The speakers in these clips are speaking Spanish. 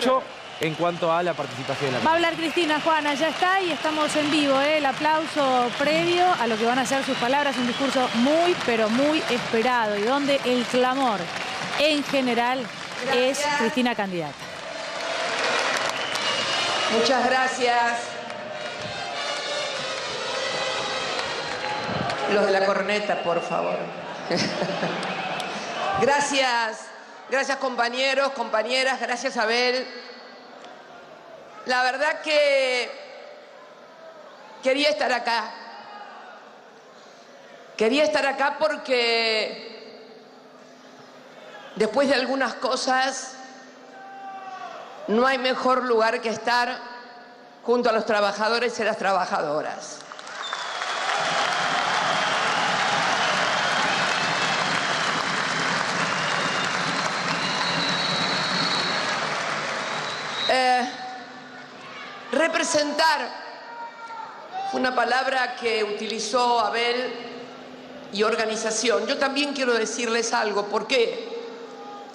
mucho en cuanto a la participación de la Va a hablar Cristina, Juana, ya está y estamos en vivo, el aplauso previo a lo que van a ser sus palabras, un discurso muy, pero muy esperado y donde el clamor en general es Cristina candidata. Muchas gracias. Los de la corneta, por favor. Gracias compañeros, compañeras, gracias Abel. La verdad que quería estar acá. Quería estar acá porque después de algunas cosas no hay mejor lugar que estar junto a los trabajadores y las trabajadoras. Representar fue una palabra que utilizó Abel y organización. Yo también quiero decirles algo. ¿Por qué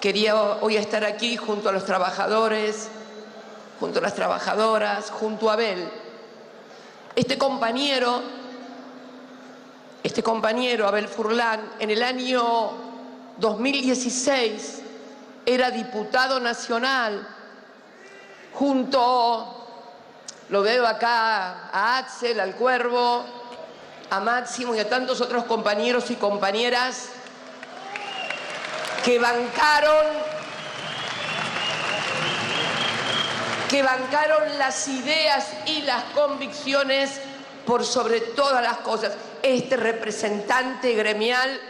quería hoy estar aquí junto a los trabajadores, junto a las trabajadoras, junto a Abel? Este compañero, Abel Furlan, en el año 2016 era diputado nacional junto... Lo veo acá a Axel, al Cuervo, a Máximo y a tantos otros compañeros y compañeras que bancaron las ideas y las convicciones por sobre todas las cosas. Este representante gremial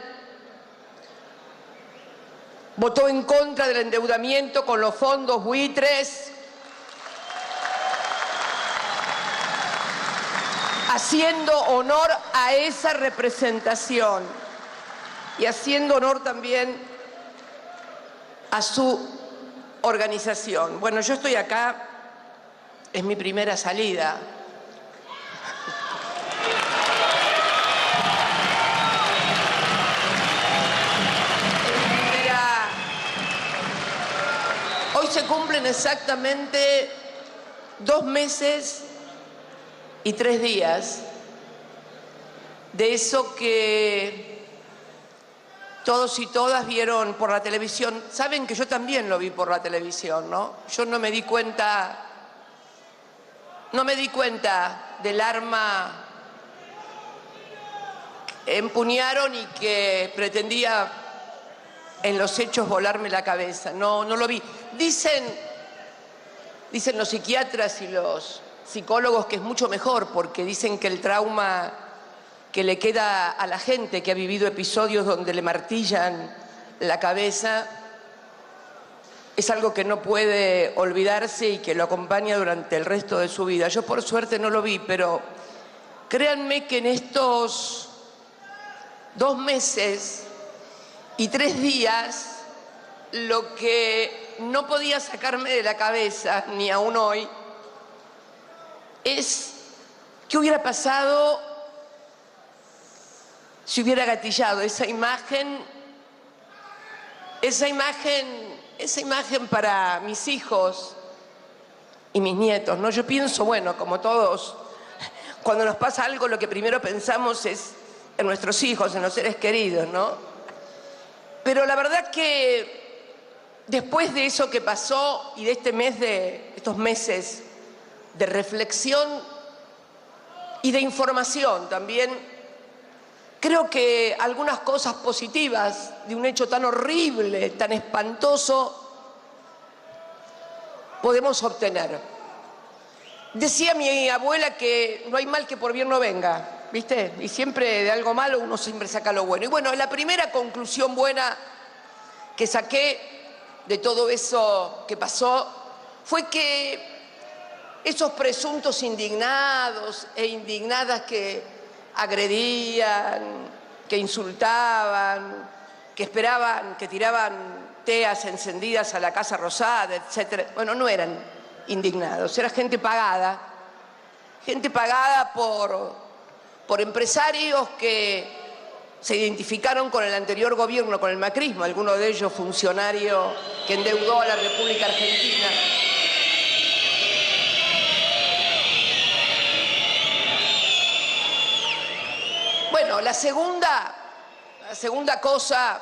votó en contra del endeudamiento con los fondos buitres, haciendo honor a esa representación y haciendo honor también a su organización. Bueno, yo estoy acá, es mi primera salida. Hoy se cumplen exactamente 2 meses y 3 días de eso que todos y todas vieron por la televisión. Saben que yo también lo vi por la televisión, ¿no? Yo no me di cuenta del arma que empuñaron y que pretendía en los hechos volarme la cabeza. No lo vi. Dicen los psiquiatras y los psicólogos que es mucho mejor porque dicen que el trauma que le queda a la gente que ha vivido episodios donde le martillan la cabeza es algo que no puede olvidarse y que lo acompaña durante el resto de su vida. Yo por suerte no lo vi, pero créanme que en estos 2 meses y 3 días lo que no podía sacarme de la cabeza, ni aún hoy, es qué hubiera pasado si hubiera gatillado esa imagen para mis hijos y mis nietos, ¿no? Yo pienso, bueno, como todos, cuando nos pasa algo lo que primero pensamos es en nuestros hijos, en los seres queridos, ¿no? Pero la verdad que después de eso que pasó y de estos meses de reflexión y de información también, creo que algunas cosas positivas de un hecho tan horrible, tan espantoso, podemos obtener. Decía mi abuela que no hay mal que por bien no venga, ¿viste? Y siempre de algo malo uno siempre saca lo bueno. Y bueno, la primera conclusión buena que saqué de todo eso que pasó fue que esos presuntos indignados e indignadas que agredían, que insultaban, que esperaban, que tiraban teas encendidas a la Casa Rosada, etcétera. Bueno, no eran indignados, era gente pagada por empresarios que se identificaron con el anterior gobierno, con el macrismo, alguno de ellos funcionario que endeudó a la República Argentina la segunda cosa,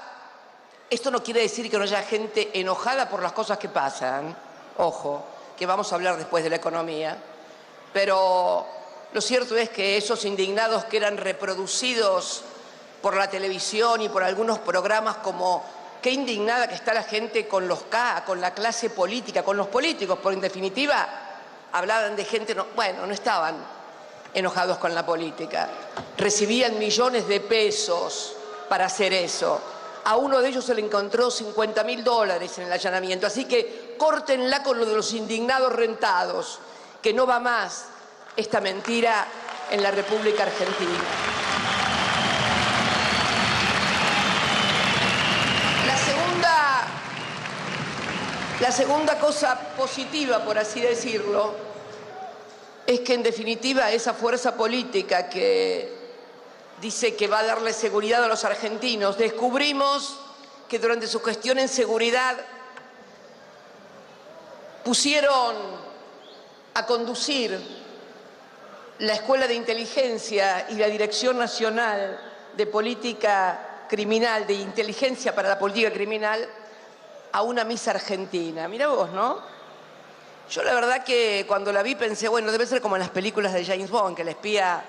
esto no quiere decir que no haya gente enojada por las cosas que pasan, ojo, que vamos a hablar después de la economía, pero lo cierto es que esos indignados que eran reproducidos por la televisión y por algunos programas como qué indignada que está la gente con los K, con la clase política, con los políticos, porque en definitiva hablaban de gente, no estaban enojados con la política, recibían millones de pesos para hacer eso. A uno de ellos se le encontró $50.000 en el allanamiento, así que córtenla con lo de los indignados rentados, que no va más esta mentira en la República Argentina. La segunda cosa positiva, por así decirlo, es que en definitiva esa fuerza política que dice que va a darle seguridad a los argentinos, descubrimos que durante su gestión en seguridad pusieron a conducir la Escuela de Inteligencia y la Dirección Nacional de Política Criminal, de Inteligencia para la Política Criminal, a una Miss Argentina. Mirá vos, ¿no? Yo la verdad que cuando la vi pensé, bueno, debe ser como en las películas de James Bond, que la espía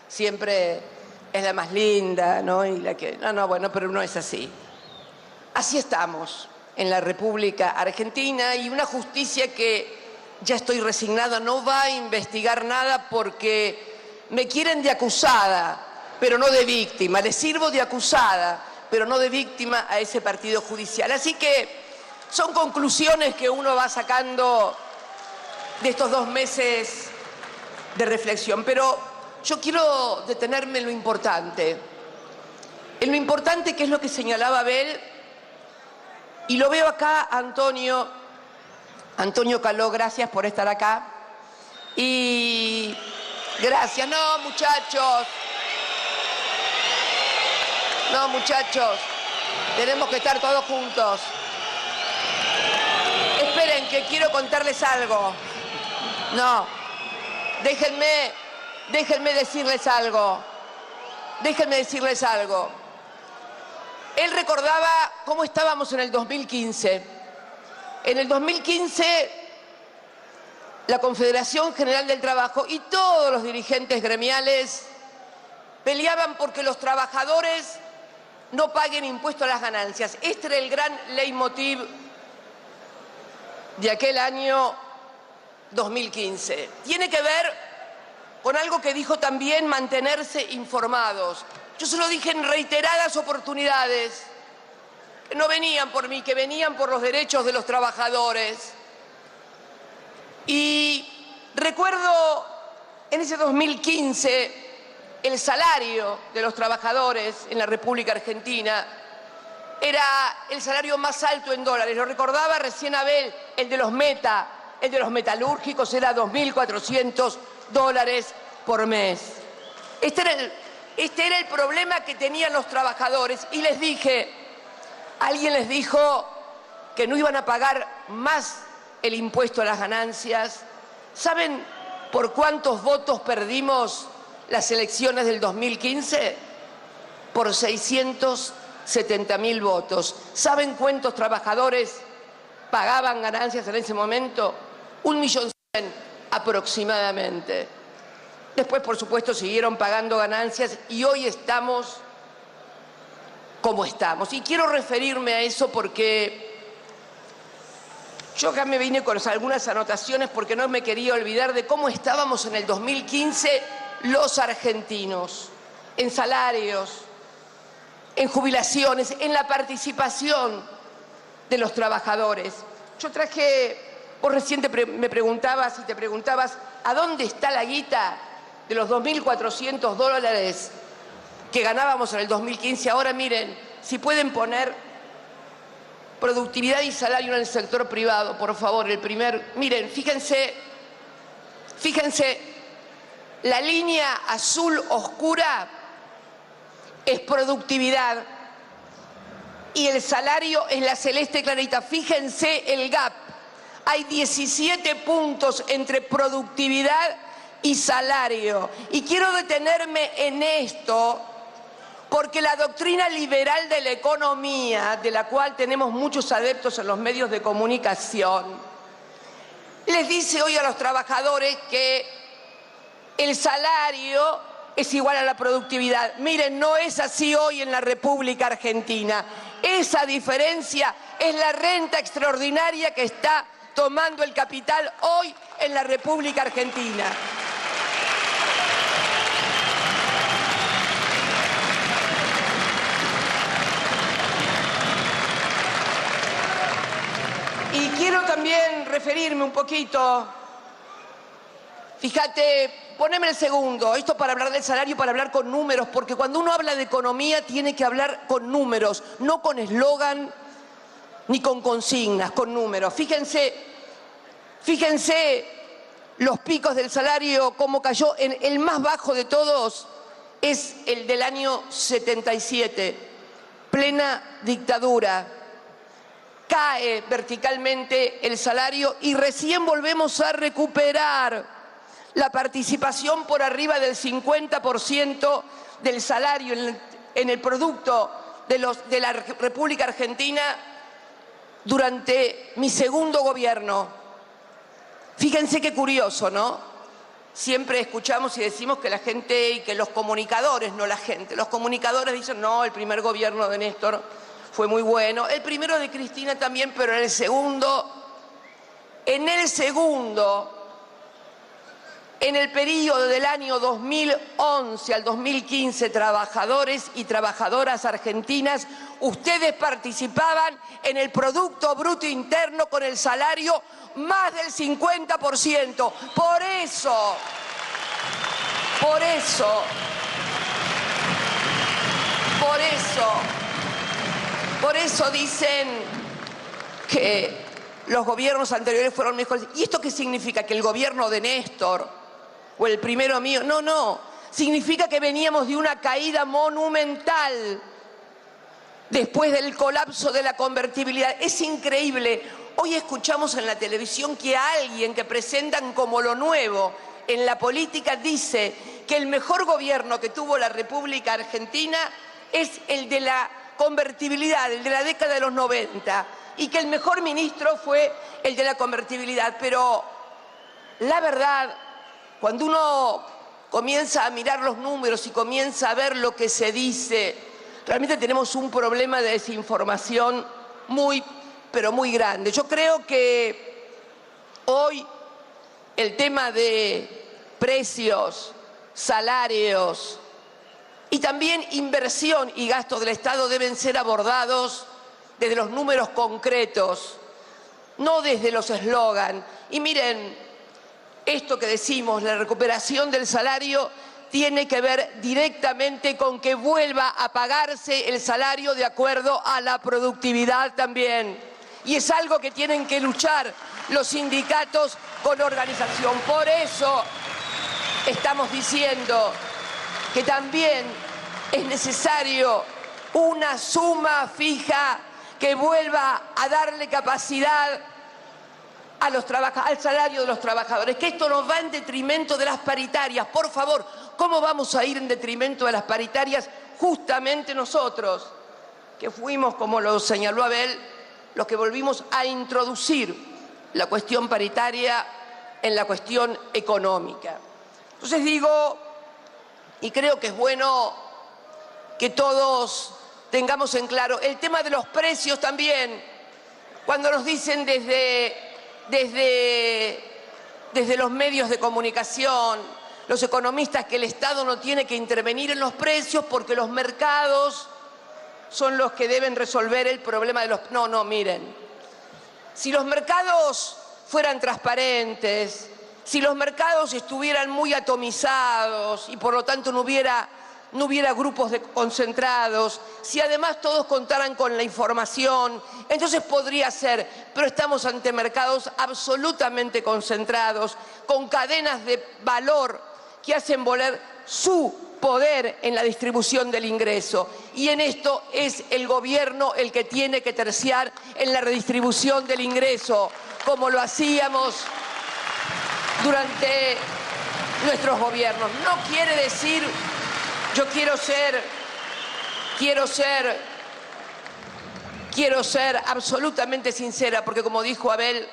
siempre es la más linda, ¿no? Y la que... bueno, pero no es así. Así estamos en la República Argentina y una justicia que, ya estoy resignada, no va a investigar nada porque me quieren de acusada, pero no de víctima. Les sirvo de acusada, pero no de víctima a ese partido judicial. Así que son conclusiones que uno va sacando de estos 2 meses de reflexión. Pero yo quiero detenerme en lo importante. En lo importante, que es lo que señalaba Abel, y lo veo acá, Antonio Caló, gracias por estar acá. Y gracias. No, muchachos, tenemos que estar todos juntos. Esperen, que quiero contarles algo. No, déjenme decirles algo. Él recordaba cómo estábamos en el 2015. En el 2015, la Confederación General del Trabajo y todos los dirigentes gremiales peleaban porque los trabajadores no paguen impuesto a las ganancias. Este era el gran leitmotiv de aquel año 2015. Tiene que ver con algo que dijo también: mantenerse informados. Yo se lo dije en reiteradas oportunidades, que no venían por mí, que venían por los derechos de los trabajadores. Y recuerdo en ese 2015 el salario de los trabajadores en la República Argentina era el salario más alto en dólares. Lo recordaba recién Abel, el de los metalúrgicos era $2.400 por mes. Este era el problema que tenían los trabajadores. Y les dije, alguien les dijo que no iban a pagar más el impuesto a las ganancias. ¿Saben por cuántos votos perdimos las elecciones del 2015? Por 670.000 votos. ¿Saben cuántos trabajadores pagaban ganancias en ese momento? 1.100.000 aproximadamente. Después, por supuesto, siguieron pagando ganancias y hoy estamos como estamos. Y quiero referirme a eso porque yo acá me vine con algunas anotaciones porque no me quería olvidar de cómo estábamos en el 2015 los argentinos, en salarios, en jubilaciones, en la participación de los trabajadores. Yo traje, vos recién me preguntabas y te preguntabas, ¿a dónde está la guita de los $2.400 que ganábamos en el 2015? Ahora miren, si pueden poner productividad y salario en el sector privado, por favor, miren, fíjense, la línea azul oscura es productividad y el salario es la celeste clarita. Fíjense el gap, hay 17 puntos entre productividad y salario. Y quiero detenerme en esto porque la doctrina liberal de la economía, de la cual tenemos muchos adeptos en los medios de comunicación, les dice hoy a los trabajadores que el salario es igual a la productividad. Miren, no es así hoy en la República Argentina. Esa diferencia es la renta extraordinaria que está tomando el capital hoy en la República Argentina. Y quiero también referirme un poquito, fíjate, poneme el segundo, esto para hablar del salario, para hablar con números, porque cuando uno habla de economía tiene que hablar con números, no con eslogan ni con consignas, con números. Fíjense los picos del salario, cómo cayó. El más bajo de todos es el del año 77, plena dictadura. Cae verticalmente el salario y recién volvemos a recuperar la participación por arriba del 50% del salario en el producto de la República Argentina durante mi segundo gobierno. Fíjense qué curioso, ¿no? Siempre escuchamos y decimos que la gente y que los comunicadores, no la gente, los comunicadores dicen, no, el primer gobierno de Néstor fue muy bueno, el primero de Cristina también, pero en el segundo, en el periodo del año 2011 al 2015, trabajadores y trabajadoras argentinas, ustedes participaban en el Producto Bruto Interno con el salario más del 50%. Por eso dicen que los gobiernos anteriores fueron mejores. ¿Y esto qué significa? ¿Que el gobierno de Néstor o el primero mío? No. Significa que veníamos de una caída monumental después del colapso de la convertibilidad. Es increíble. Hoy escuchamos en la televisión que alguien que presentan como lo nuevo en la política dice que el mejor gobierno que tuvo la República Argentina es el de la convertibilidad, el de la década de los 90, y que el mejor ministro fue el de la convertibilidad. Pero la verdad, cuando uno comienza a mirar los números y comienza a ver lo que se dice, realmente tenemos un problema de desinformación muy, pero muy grande. Yo creo que hoy el tema de precios, salarios y también inversión y gasto del Estado deben ser abordados desde los números concretos, no desde los eslogan. Y miren, esto que decimos, la recuperación del salario, tiene que ver directamente con que vuelva a pagarse el salario de acuerdo a la productividad también. Y es algo que tienen que luchar los sindicatos con organización. Por eso estamos diciendo que también es necesario una suma fija que vuelva a darle capacidad al salario de los trabajadores, que esto no va en detrimento de las paritarias. Por favor, ¿cómo vamos a ir en detrimento de las paritarias? Justamente nosotros, que fuimos, como lo señaló Abel, los que volvimos a introducir la cuestión paritaria en la cuestión económica. Entonces digo, y creo que es bueno que todos tengamos en claro el tema de los precios también, cuando nos dicen desde los medios de comunicación, los economistas, que el Estado no tiene que intervenir en los precios porque los mercados son los que deben resolver el problema de los... No, miren, si los mercados fueran transparentes, si los mercados estuvieran muy atomizados y por lo tanto no hubiera grupos concentrados, si además todos contaran con la información, entonces podría ser, pero estamos ante mercados absolutamente concentrados, con cadenas de valor que hacen volar su poder en la distribución del ingreso. Y en esto es el gobierno el que tiene que terciar en la redistribución del ingreso, como lo hacíamos durante nuestros gobiernos. No quiere decir, yo quiero ser quiero ser absolutamente sincera, porque como dijo Abel,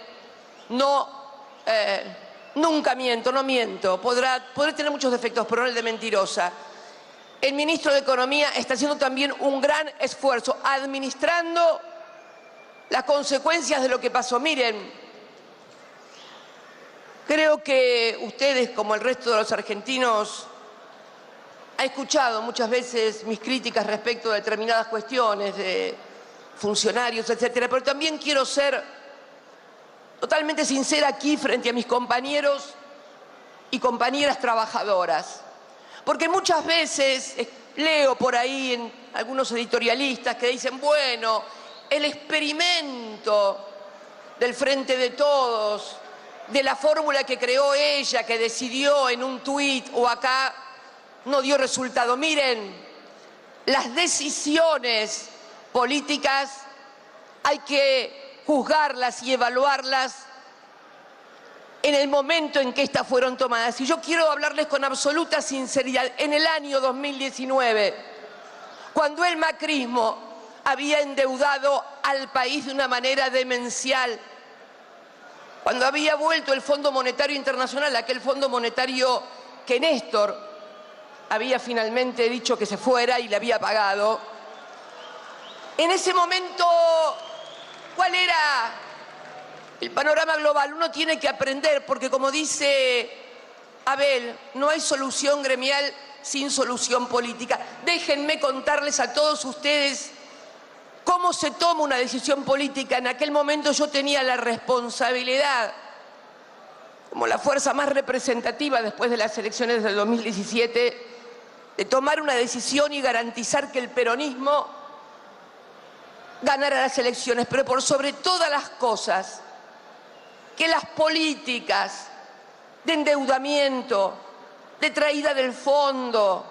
nunca miento, no miento. Podré tener muchos defectos, pero no el de mentirosa. El ministro de Economía está haciendo también un gran esfuerzo, administrando las consecuencias de lo que pasó. Miren, creo que ustedes, como el resto de los argentinos, han escuchado muchas veces mis críticas respecto de determinadas cuestiones de funcionarios, etcétera, pero también quiero ser totalmente sincera aquí frente a mis compañeros y compañeras trabajadoras. Porque muchas veces leo por ahí en algunos editorialistas que dicen, bueno, el experimento del Frente de Todos, de la fórmula que creó ella, que decidió en un tuit o acá, no dio resultado. Miren, las decisiones políticas hay que juzgarlas y evaluarlas en el momento en que estas fueron tomadas. Y yo quiero hablarles con absoluta sinceridad. En el año 2019, cuando el macrismo había endeudado al país de una manera demencial, cuando había vuelto el Fondo Monetario Internacional, aquel Fondo Monetario que Néstor había finalmente dicho que se fuera y le había pagado, en ese momento, ¿cuál era el panorama global? Uno tiene que aprender, porque como dice Abel, no hay solución gremial sin solución política. Déjenme contarles a todos ustedes cómo se toma una decisión política. En aquel momento yo tenía la responsabilidad, como la fuerza más representativa después de las elecciones del 2017, de tomar una decisión y garantizar que el peronismo ganara las elecciones, pero por sobre todas las cosas, que las políticas de endeudamiento, de traída del fondo,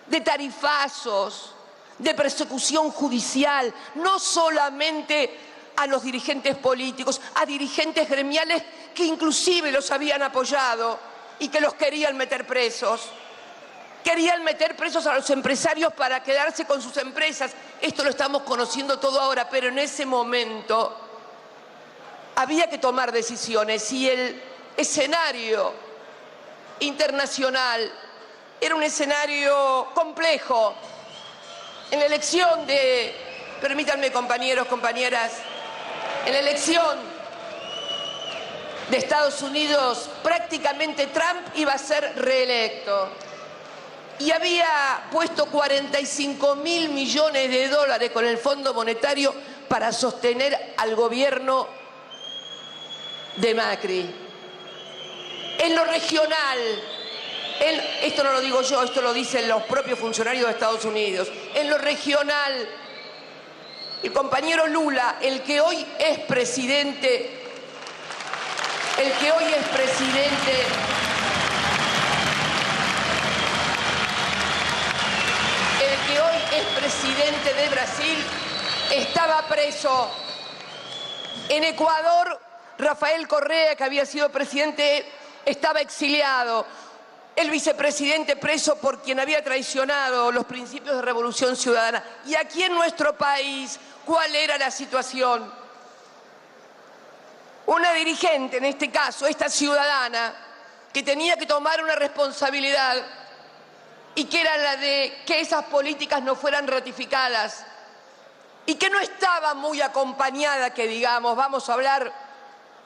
de tarifazos, de persecución judicial, no solamente a los dirigentes políticos, a dirigentes gremiales que inclusive los habían apoyado y que los querían meter presos. Querían meter presos a los empresarios para quedarse con sus empresas. Esto lo estamos conociendo todo ahora, pero en ese momento había que tomar decisiones y el escenario internacional era un escenario complejo. En la elección permítanme compañeros, compañeras, en la elección de Estados Unidos prácticamente Trump iba a ser reelecto. Y había puesto 45.000 millones de dólares con el Fondo Monetario para sostener al gobierno de Macri. En lo regional, esto no lo digo yo, esto lo dicen los propios funcionarios de Estados Unidos. En lo regional, el compañero Lula, el que hoy es presidente de Brasil, estaba preso. En Ecuador, Rafael Correa, que había sido presidente, estaba exiliado. El vicepresidente preso por quien había traicionado los principios de Revolución Ciudadana. Y aquí en nuestro país, ¿cuál era la situación? Una dirigente, en este caso, esta ciudadana, que tenía que tomar una responsabilidad y que era la de que esas políticas no fueran ratificadas y que no estaba muy acompañada, que digamos, vamos a hablar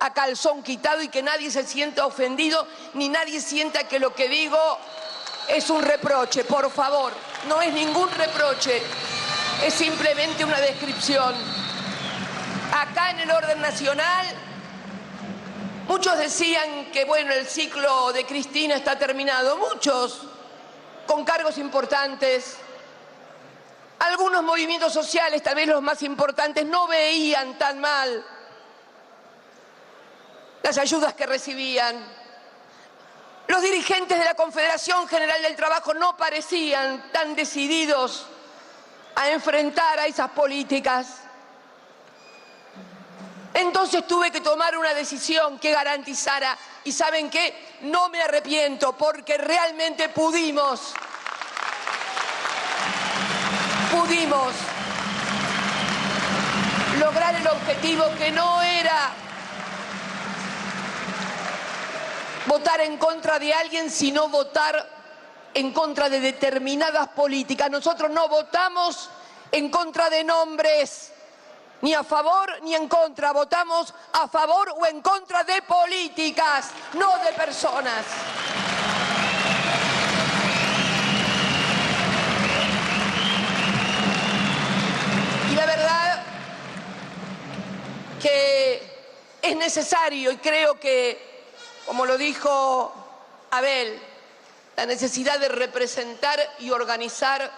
a calzón quitado y que nadie se sienta ofendido ni nadie sienta que lo que digo es un reproche. Por favor, no es ningún reproche, es simplemente una descripción. Acá en el orden nacional, muchos decían que, bueno, el ciclo de Cristina está terminado. Muchos con cargos importantes. Algunos movimientos sociales, tal vez los más importantes, no veían tan mal las ayudas que recibían. Los dirigentes de la Confederación General del Trabajo no parecían tan decididos a enfrentar a esas políticas. Entonces tuve que tomar una decisión que garantizara, y ¿saben qué? No me arrepiento, porque realmente pudimos pudimos lograr el objetivo, que no era votar en contra de alguien, sino votar en contra de determinadas políticas. Nosotros no votamos en contra de nombres, ni a favor ni en contra. Votamos a favor o en contra de políticas, no de personas. Y la verdad que es necesario, y creo que, como lo dijo Abel, la necesidad de representar y organizar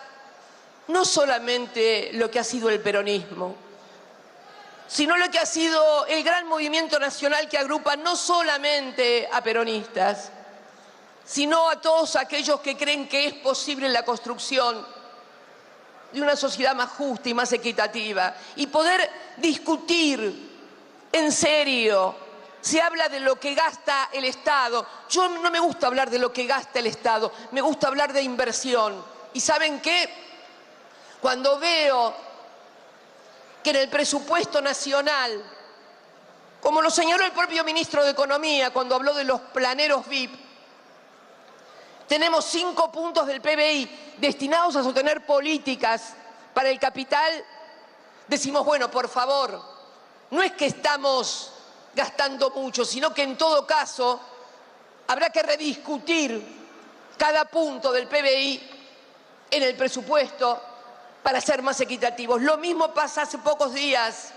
no solamente lo que ha sido el peronismo, sino lo que ha sido el gran movimiento nacional que agrupa no solamente a peronistas, sino a todos aquellos que creen que es posible la construcción de una sociedad más justa y más equitativa, y poder discutir en serio. Se habla de lo que gasta el Estado. Yo no me gusta hablar de lo que gasta el Estado, me gusta hablar de inversión. ¿Y saben qué? Cuando veo que en el presupuesto nacional, como lo señaló el propio ministro de Economía cuando habló de los planeros VIP, tenemos 5 puntos del PBI destinados a sostener políticas para el capital, decimos, bueno, por favor, no es que estamos gastando mucho, sino que en todo caso habrá que rediscutir cada punto del PBI en el presupuesto para ser más equitativos. Lo mismo pasa hace pocos días.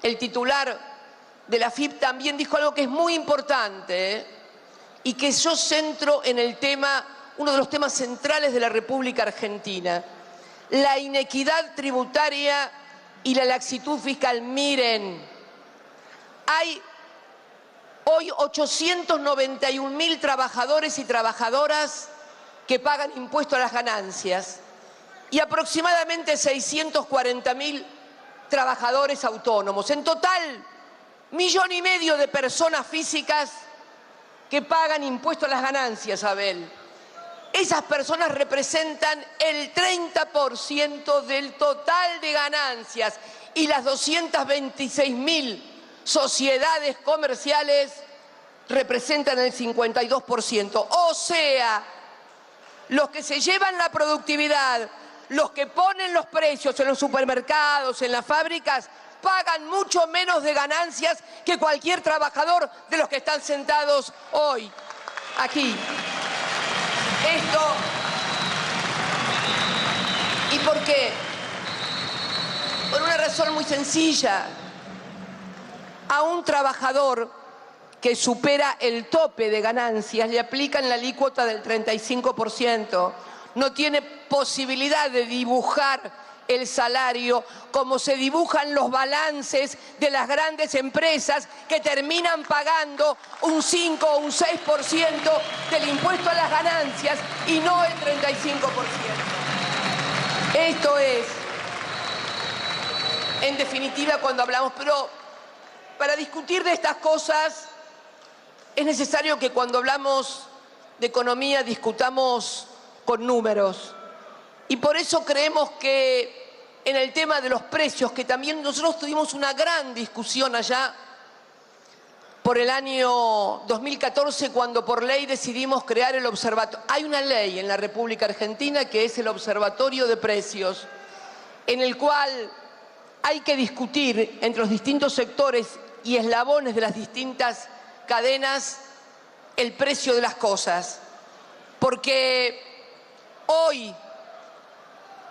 El titular de la AFIP también dijo algo que es muy importante, y que yo centro en el tema, uno de los temas centrales de la República Argentina: la inequidad tributaria y la laxitud fiscal. Miren, hay hoy 891.000 trabajadores y trabajadoras que pagan impuesto a las ganancias y aproximadamente 640.000 trabajadores autónomos. En total, 1,5 millones de personas físicas que pagan impuesto a las ganancias, Abel. Esas personas representan el 30% del total de ganancias, y las 226.000 sociedades comerciales representan el 52%. O sea, los que se llevan la productividad, los que ponen los precios en los supermercados, en las fábricas, pagan mucho menos de ganancias que cualquier trabajador de los que están sentados hoy aquí. Esto, ¿y por qué? Por una razón muy sencilla. A un trabajador que supera el tope de ganancias le aplican la alícuota del 35%. No tiene posibilidad de dibujar el salario como se dibujan los balances de las grandes empresas, que terminan pagando un 5 o un 6% del impuesto a las ganancias y no el 35%. Esto es, en definitiva, cuando hablamos. Pero para discutir de estas cosas es necesario que cuando hablamos de economía discutamos con números. Y por eso creemos que en el tema de los precios, que también nosotros tuvimos una gran discusión allá por el año 2014, cuando por ley decidimos crear el observatorio. Hay una ley en la República Argentina que es el Observatorio de Precios, en el cual hay que discutir entre los distintos sectores y eslabones de las distintas cadenas el precio de las cosas. Porque hoy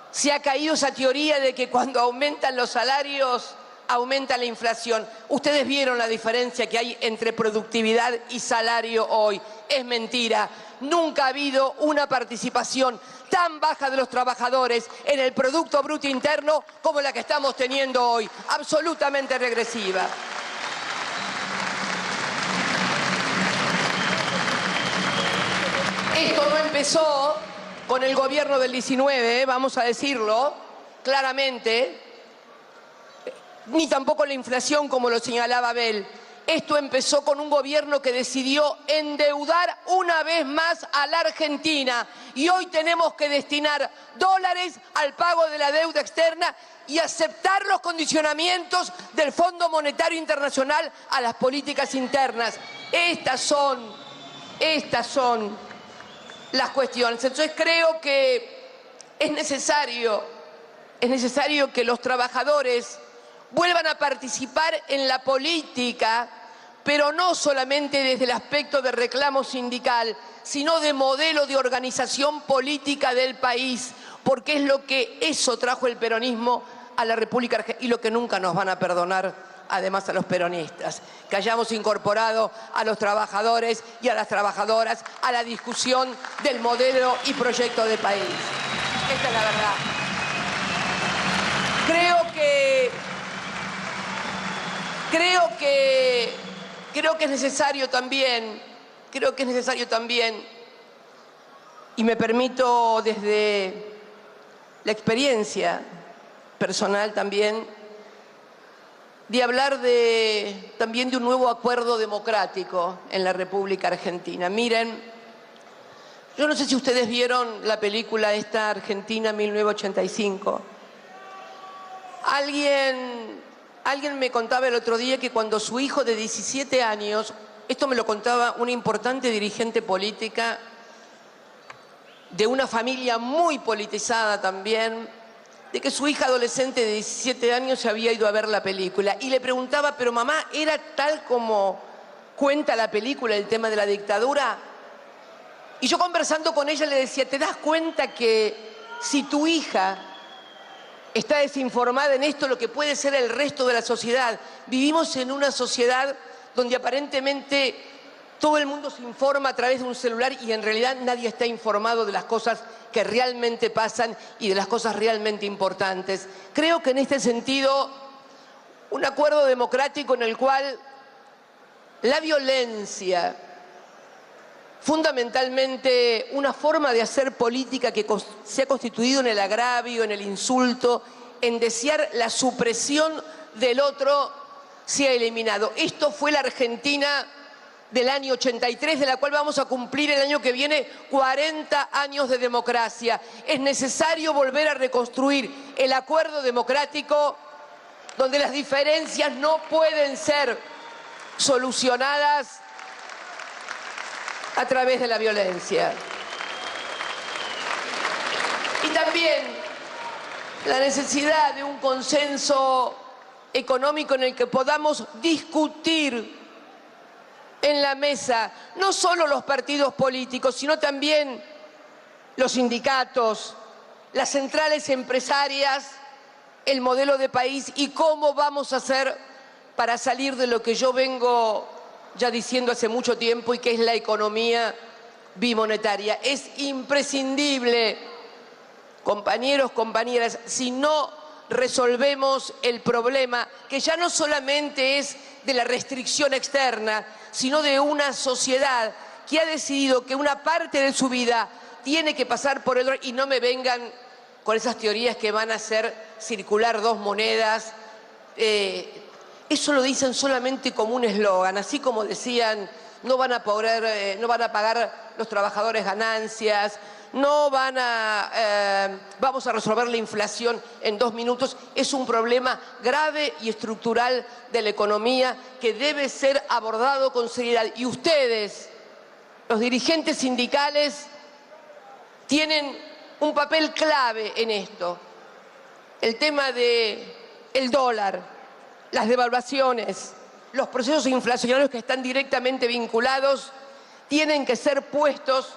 se ha caído esa teoría de que cuando aumentan los salarios aumenta la inflación. Ustedes vieron la diferencia que hay entre productividad y salario hoy. Es mentira. Nunca ha habido una participación tan baja de los trabajadores en el Producto Bruto Interno como la que estamos teniendo hoy. Absolutamente regresiva. Esto no empezó con el gobierno del 19, vamos a decirlo claramente, ni tampoco la inflación, como lo señalaba Abel. Esto empezó con un gobierno que decidió endeudar una vez más a la Argentina y hoy tenemos que destinar dólares al pago de la deuda externa y aceptar los condicionamientos del Fondo Monetario Internacional a las políticas internas. Estas son las cuestiones. Entonces creo que es necesario que los trabajadores vuelvan a participar en la política, pero no solamente desde el aspecto de reclamo sindical, sino de modelo de organización política del país, porque es lo que eso trajo el peronismo a la República Argentina y lo que nunca nos van a perdonar, además, a los peronistas, que hayamos incorporado a los trabajadores y a las trabajadoras a la discusión del modelo y proyecto de país. Esta es la verdad. Creo que es necesario también, y me permito desde la experiencia personal también, de hablar también de un nuevo acuerdo democrático en la República Argentina. Miren, yo no sé si ustedes vieron la película esta Argentina 1985. Alguien me contaba el otro día que cuando su hijo de 17 años, esto me lo contaba una importante dirigente política de una familia muy politizada también, de que su hija adolescente de 17 años se había ido a ver la película y le preguntaba, pero mamá, ¿era tal como cuenta la película el tema de la dictadura? Y yo conversando con ella le decía, ¿te das cuenta que si tu hija está desinformada en esto, lo que puede ser el resto de la sociedad? Vivimos en una sociedad donde aparentemente todo el mundo se informa a través de un celular y en realidad nadie está informado de las cosas que realmente pasan y de las cosas realmente importantes. Creo que en este sentido, un acuerdo democrático en el cual la violencia, fundamentalmente una forma de hacer política que se ha constituido en el agravio, en el insulto, en desear la supresión del otro, se ha eliminado. Esto fue la Argentina del año 83, de la cual vamos a cumplir el año que viene 40 años de democracia. Es necesario volver a reconstruir el acuerdo democrático donde las diferencias no pueden ser solucionadas a través de la violencia. Y también la necesidad de un consenso económico en el que podamos discutir en la mesa, no solo los partidos políticos, sino también los sindicatos, las centrales empresarias, el modelo de país y cómo vamos a hacer para salir de lo que yo vengo ya diciendo hace mucho tiempo y que es la economía bimonetaria. Es imprescindible, compañeros, compañeras, si no resolvemos el problema, que ya no solamente es de la restricción externa, sino de una sociedad que ha decidido que una parte de su vida tiene que pasar por el dólar, y no me vengan con esas teorías que van a hacer circular dos monedas. Eso lo dicen solamente como un eslogan, así como decían no van a pagar los trabajadores ganancias, vamos a resolver la inflación en 2 minutos. Es un problema grave y estructural de la economía que debe ser abordado con seriedad. Y ustedes, los dirigentes sindicales, tienen un papel clave en esto. El tema del dólar, las devaluaciones, los procesos inflacionarios que están directamente vinculados, tienen que ser puestos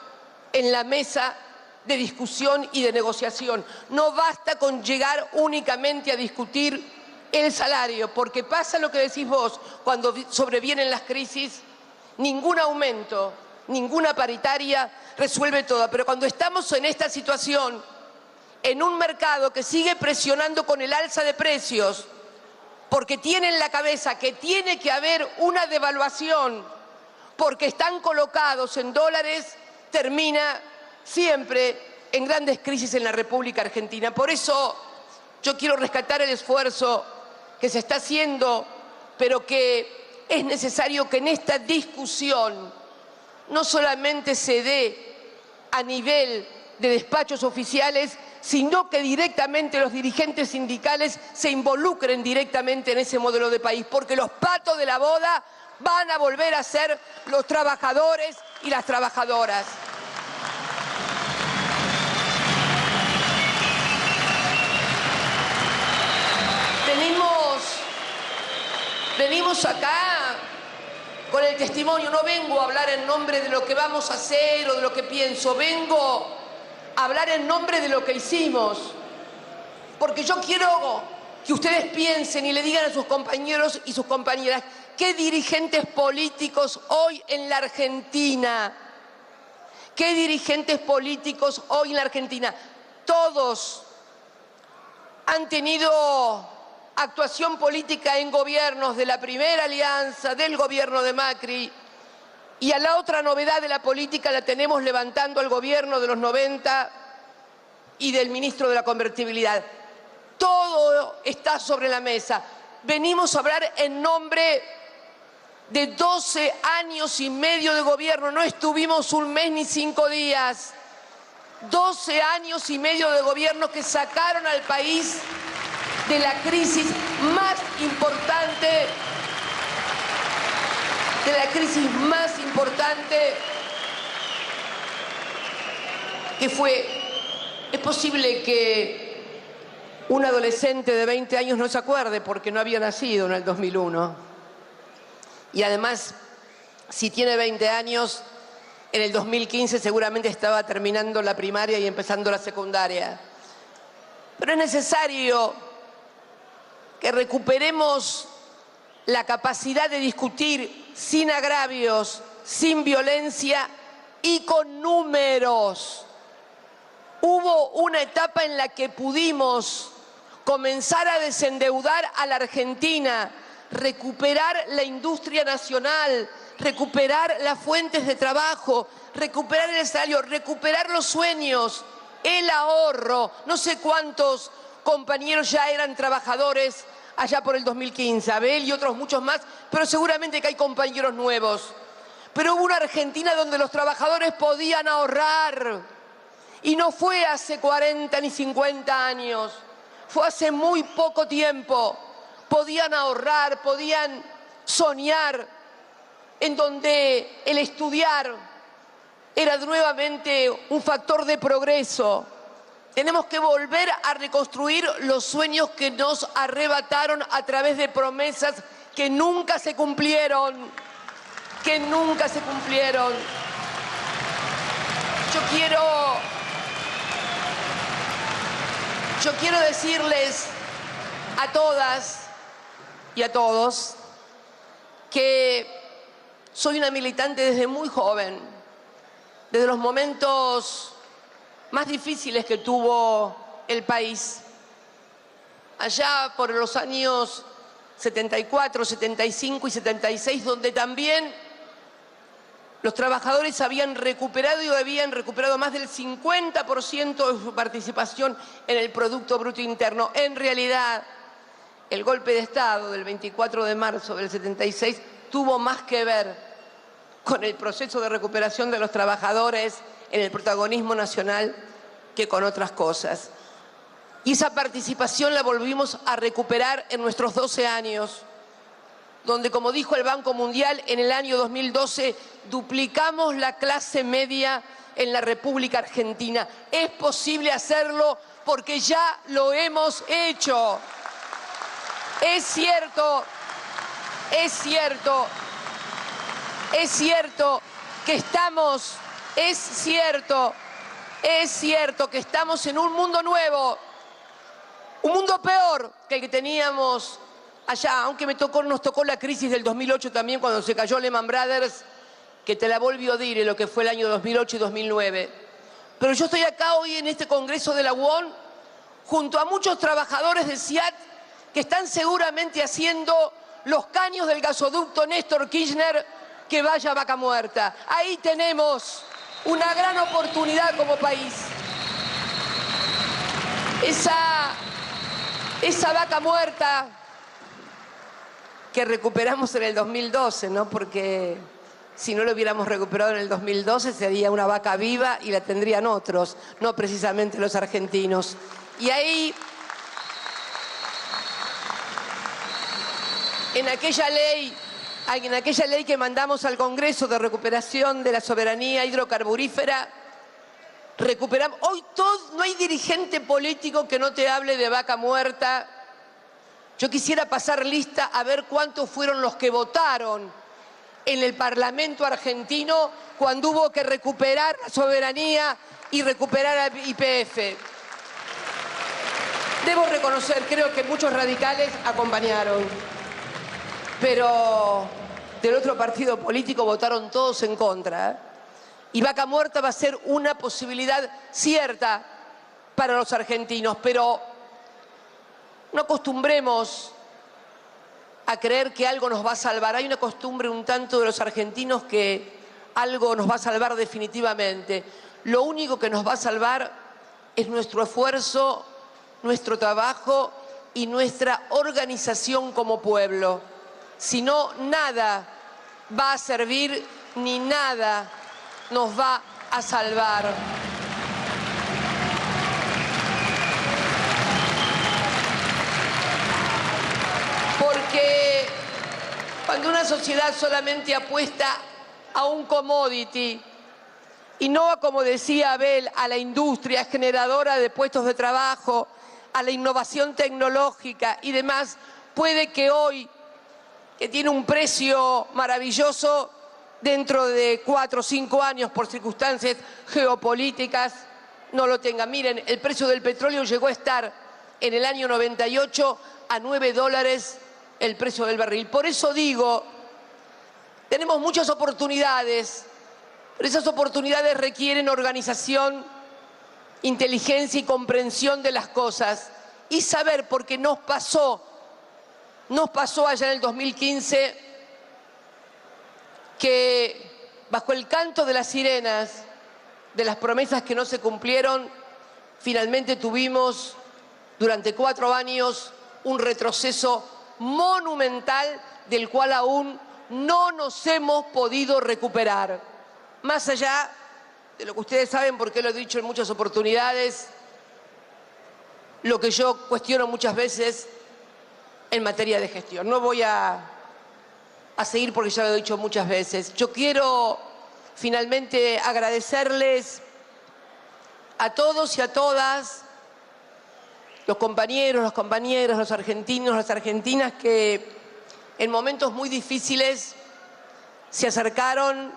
en la mesa de discusión y de negociación. No basta con llegar únicamente a discutir el salario, porque pasa lo que decís vos, cuando sobrevienen las crisis, ningún aumento, ninguna paritaria resuelve todo. Pero cuando estamos en esta situación, en un mercado que sigue presionando con el alza de precios, porque tienen en la cabeza que tiene que haber una devaluación, porque están colocados en dólares, termina siempre en grandes crisis en la República Argentina. Por eso yo quiero rescatar el esfuerzo que se está haciendo, pero que es necesario que en esta discusión no solamente se dé a nivel de despachos oficiales, sino que directamente los dirigentes sindicales se involucren directamente en ese modelo de país, porque los patos de la boda van a volver a ser los trabajadores y las trabajadoras. Venimos acá con el testimonio, no vengo a hablar en nombre de lo que vamos a hacer o de lo que pienso, vengo a hablar en nombre de lo que hicimos, porque yo quiero que ustedes piensen y le digan a sus compañeros y sus compañeras qué dirigentes políticos hoy en la Argentina, qué dirigentes políticos hoy en la Argentina, todos han tenido actuación política en gobiernos de la primera alianza, del gobierno de Macri, y a la otra novedad de la política la tenemos levantando al gobierno de los 90 y del ministro de la convertibilidad. Todo está sobre la mesa. Venimos a hablar en nombre de 12 años y medio de gobierno, no estuvimos un mes ni 5 días. 12 años y medio de gobierno que sacaron al país de la crisis más importante, que fue. Es posible que un adolescente de 20 años no se acuerde porque no había nacido en el 2001. Y además, si tiene 20 años, en el 2015 seguramente estaba terminando la primaria y empezando la secundaria. Pero es necesario que recuperemos la capacidad de discutir sin agravios, sin violencia y con números. Hubo una etapa en la que pudimos comenzar a desendeudar a la Argentina, recuperar la industria nacional, recuperar las fuentes de trabajo, recuperar el salario, recuperar los sueños, el ahorro. No sé cuántos compañeros ya eran trabajadores allá por el 2015, Abel y otros muchos más, pero seguramente que hay compañeros nuevos. Pero hubo una Argentina donde los trabajadores podían ahorrar, y no fue hace 40 ni 50 años, fue hace muy poco tiempo. Podían ahorrar, podían soñar, en donde el estudiar era nuevamente un factor de progreso. Tenemos que volver a reconstruir los sueños que nos arrebataron a través de promesas que nunca se cumplieron, Yo quiero decirles a todas y a todos que soy una militante desde muy joven, desde los momentos más difíciles que tuvo el país. Allá por los años 74, 75 y 76, donde también los trabajadores habían recuperado más del 50% de su participación en el Producto Bruto Interno. En realidad, el golpe de Estado del 24 de marzo del 76 tuvo más que ver con el proceso de recuperación de los trabajadores en el protagonismo nacional que con otras cosas. Y esa participación la volvimos a recuperar en nuestros 12 años, donde, como dijo el Banco Mundial, en el año 2012 duplicamos la clase media en la República Argentina. Es posible hacerlo porque ya lo hemos hecho. Es cierto que estamos en un mundo nuevo, un mundo peor que el que teníamos allá, aunque nos tocó la crisis del 2008 también, cuando se cayó Lehman Brothers, que te la volvió a dire lo que fue el año 2008 y 2009. Pero yo estoy acá hoy en este Congreso de la UON, junto a muchos trabajadores de SIAT que están seguramente haciendo los caños del gasoducto Néstor Kirchner que vaya a Vaca Muerta. Ahí tenemos una gran oportunidad como país. Esa vaca muerta que recuperamos en el 2012, ¿no? Porque si no lo hubiéramos recuperado en el 2012 sería una vaca viva y la tendrían otros, no precisamente los argentinos. Y ahí, en aquella ley que mandamos al Congreso de recuperación de la soberanía hidrocarburífera, recuperamos. Hoy no hay dirigente político que no te hable de vaca muerta. Yo quisiera pasar lista a ver cuántos fueron los que votaron en el Parlamento argentino cuando hubo que recuperar la soberanía y recuperar al YPF. Debo reconocer, creo que muchos radicales acompañaron, pero del otro partido político votaron todos en contra. Y vaca muerta va a ser una posibilidad cierta para los argentinos, pero no acostumbremos a creer que algo nos va a salvar. Hay una costumbre un tanto de los argentinos que algo nos va a salvar definitivamente. Lo único que nos va a salvar es nuestro esfuerzo, nuestro trabajo y nuestra organización como pueblo. Si no, nada va a servir ni nada nos va a salvar. Porque cuando una sociedad solamente apuesta a un commodity y no, como decía Abel, a la industria generadora de puestos de trabajo, a la innovación tecnológica y demás, puede que hoy, que tiene un precio maravilloso, dentro de 4 o 5 años por circunstancias geopolíticas, no lo tenga. Miren, el precio del petróleo llegó a estar en el año 98 a $9 el precio del barril. Por eso digo, tenemos muchas oportunidades, pero esas oportunidades requieren organización, inteligencia y comprensión de las cosas y saber, porque nos pasó allá en el 2015 que bajo el canto de las sirenas, de las promesas que no se cumplieron, finalmente tuvimos durante 4 años un retroceso monumental del cual aún no nos hemos podido recuperar. Más allá de lo que ustedes saben, porque lo he dicho en muchas oportunidades, lo que yo cuestiono muchas veces en materia de gestión. No voy a seguir porque ya lo he dicho muchas veces. Yo quiero finalmente agradecerles a todos y a todas, los compañeros, las compañeras, los argentinos, las argentinas que en momentos muy difíciles se acercaron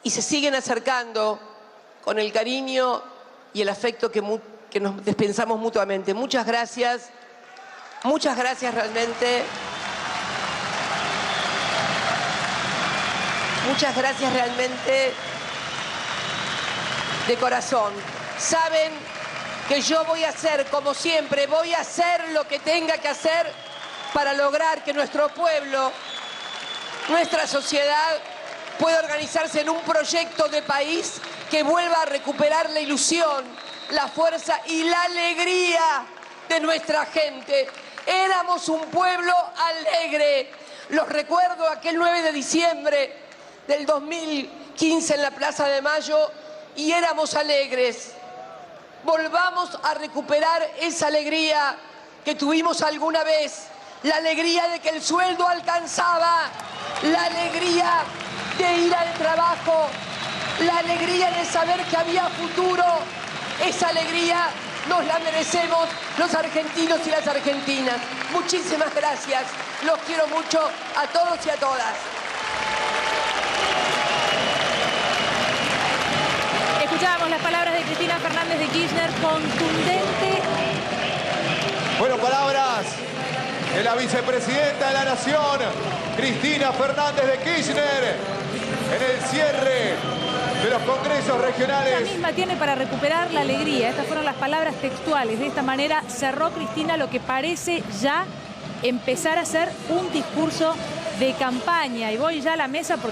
y se siguen acercando con el cariño y el afecto que nos dispensamos mutuamente. Muchas gracias realmente. Muchas gracias realmente de corazón. Saben que yo voy a hacer, como siempre, voy a hacer lo que tenga que hacer para lograr que nuestro pueblo, nuestra sociedad, pueda organizarse en un proyecto de país que vuelva a recuperar la ilusión, la fuerza y la alegría de nuestra gente. Éramos un pueblo alegre. Los recuerdo aquel 9 de diciembre del 2015 en la Plaza de Mayo y éramos alegres. Volvamos a recuperar esa alegría que tuvimos alguna vez, la alegría de que el sueldo alcanzaba, la alegría de ir al trabajo, la alegría de saber que había futuro. Esa alegría nos la merecemos los argentinos y las argentinas. Muchísimas gracias. Los quiero mucho a todos y a todas. Escuchábamos las palabras de Cristina Fernández de Kirchner, contundente. Bueno, palabras de la vicepresidenta de la Nación, Cristina Fernández de Kirchner, en el cierre de los congresos regionales. La misma tiene para recuperar la alegría. Estas fueron las palabras textuales. De esta manera cerró Cristina lo que parece ya empezar a ser un discurso de campaña. Y voy ya a la mesa porque